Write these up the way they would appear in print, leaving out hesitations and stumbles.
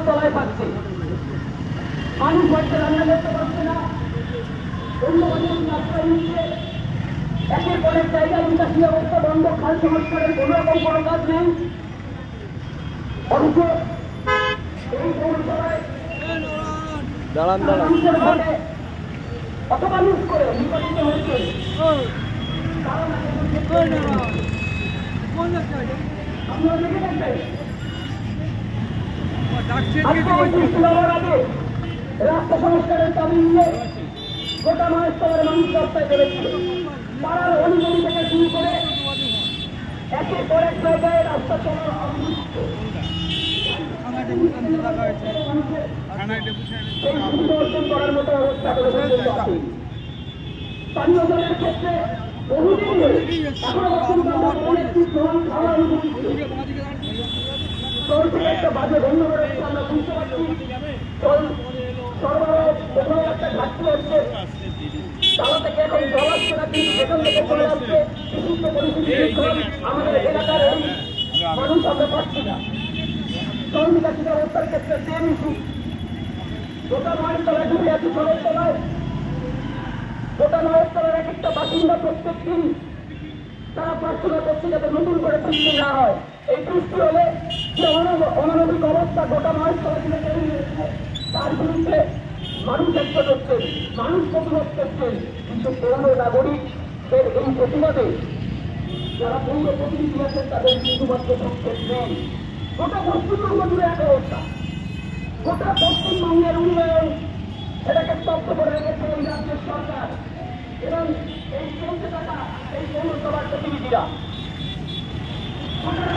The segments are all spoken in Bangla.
তলায় পাচ্ছে মানুষ হচ্ছে রান্না করতে পারছে না। অন্য রাস্তায় নিচ্ছে একের পর এক জায়গায় নিকাশি অবস্থা বন্ধ, খাল সংস্কারের কোন রকম কোনো কাজ নেই। অথচ এই পৌরসভায় মানুষের ভোটে কত মানুষ করে নির্বাচিত হয়েছে আপনারা দেখে থাকবেন। রাস্তা সংস্কারের দাবি নিয়ে গোটা মহাস্তরের মানুষ রাস্তায় বেরোচ্ছে। পাড়ার অলিগলি থেকে শুরু করে একের পর এক জায়গায় রাস্তা চলার অর্জন করার মতো অবস্থা স্থানীয় জনের ক্ষেত্রে বহুদিন ধরে এখনো একটা বাজে বন্ধ করে আমরা বুঝতে পারছি। সরবরাহ কোথাও একটা ঘাটতি হচ্ছে, তালা থেকে এখন জল আসছে না, কিন্তু সেখান থেকে জল আসছে। বিশুদ্ধ পরিস্থিতি আমাদের এলাকার এই মানুষ আমরা পাচ্ছি না। জল নিকাশি ব্যবস্থার ক্ষেত্রে সেম ইস্যু। গোটা মায়ের তলায় ডুবে আছে জলের তলায়। গোটা মায়ের তলার এক একটা বাসিন্দা প্রত্যেক দিন তারা প্রার্থনা করছে যাতে নতুন করে বৃষ্টি না হয়। এই বৃষ্টি হলে যে অমানবিক অবস্থা গোটা মায়ের তলা থেকে তৈরি হয়েছে তার বিরুদ্ধে মানুষ একজন হচ্ছেন, মানুষ প্রতিবাদ করছেন। কিন্তু পৌর নাগরিকদের এই প্রতিবাদে যারা পৌর প্রতিনিধি আছেন তাদের শুধুমাত্র সংক্ষেপ নেই। গোটা পশ্চিমবঙ্গ জুড়ে এক অবস্থা, গোটা পশ্চিমবঙ্গের উন্নয়ন সেটাকে স্তব্ধ করে রেখেছে এই রাজ্যের সরকার এবং এই চলতে থাকা এই পৌরসভার প্রতিনিধিরা। আপনারা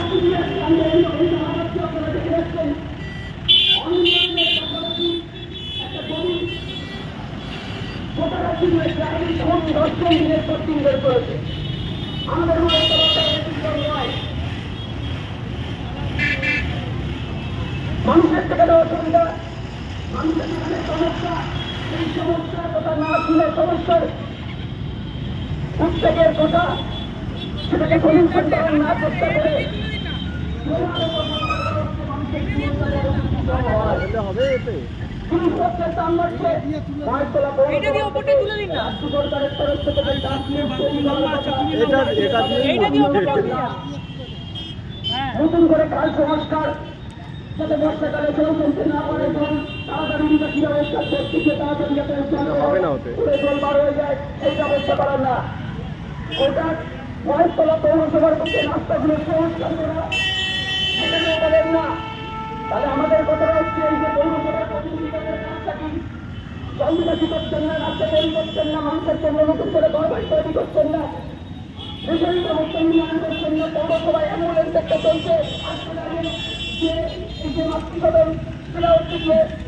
দেখে যাচ্ছেন গোটা রাজ্য জুড়ে প্রায় 10 দিনের পর দিন বের করেছে। আমাদের নয়, মানুষের থেকে অসুবিধা, মানুষের জীবনের সমস্যা, সেই সমস্যার কথা না শুনে সমস্যার উদ্বেগের কথা সেটাকে সলিউশন করার না চেষ্টা করে নতুন করে কাল সংস্কার যাতে বর্ষাকালে জল চলতে না পারে, জল তাড়াতাড়ি নিকাশি ব্যবস্থা করতে তাড়াতাড়ি যাতে জল বার হয়ে যায় সেই ব্যবস্থা করার না। ওটা মহেশতলা পৌরসভার পক্ষে রাস্তাগুলো সংস্কার করা সেখানেও বলেন না। তাহলে আমাদের কথা হচ্ছে এই যে পৌরসভার প্রতিনিধিদের রাস্তা কি জল নিকাশি করছেন না, রাস্তা তৈরি করছেন না, মানুষের জন্য নতুন করে ঘরবাড়ি তৈরি করছেন না, রেশন ব্যবস্থা নির্মাণ করছেন না, পৌরসভায় অ্যাম্বুলেন্স একটা চলছে।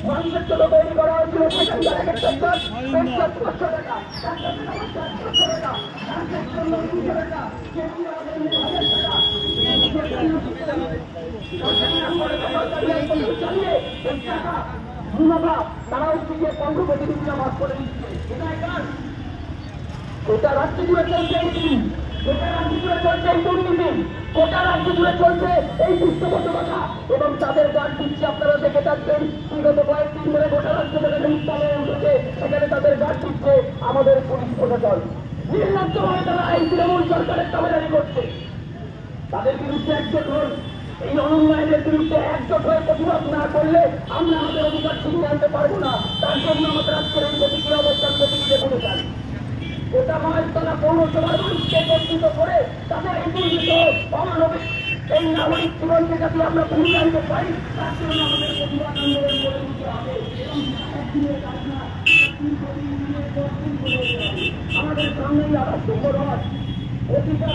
মানুষের জন্য তৈরি করা হয়েছিল সেখানকার এক একটা চার্জ 500 টাকা, তারা হচ্ছে গিয়ে পৌর প্রতিনিধিরা বাদ করে দিচ্ছে। গোটা রাজ্য জুড়ে চলছে এই দিন, গোটা রাজ্য জুড়ে চলছে এই দুর্নীতি, গোটা রাজ্য জুড়ে চলছে এই দুষ্টবদ্ধতা এবং তাদের গার্ড দিচ্ছে। আপনারা দেখে থাকবেন বিগত কয়েকদিন ধরে গোটা রাজ্য থেকে উত্তালে উঠেছে, সেখানে তাদের গার্ড দিচ্ছে আমাদের পুলিশ প্রশাসন। নির্লজ্জভাবে তারা এই তৃণমূল সরকারের তাবেদারি করছে। তাদের বিরুদ্ধে একজোট হন, এই অনুন্নয়নের বিরুদ্ধে একজোট হয়ে প্রতিবাদ না করলে আমরা আমাদের অধিকার ছিনিয়ে আনতে পারবো না। তার জন্য আমাদের আজকের এই প্রতিক্রিয়া অবস্থান প্রতিক্রিয়া করে যান। গোটা মহেশতলা পৌরসভার মানুষকে একত্রিত করে তাদের এই দুর্নীত অমানবিক এই নাগরিক জীবনকে যাতে আমরা ফিরিয়ে আনতে পারি তার জন্য আমাদের প্রতিবাদ আন্দোলন করে দিতে হবে। আমাদের সামনেই আবার সুন্দর অধিকার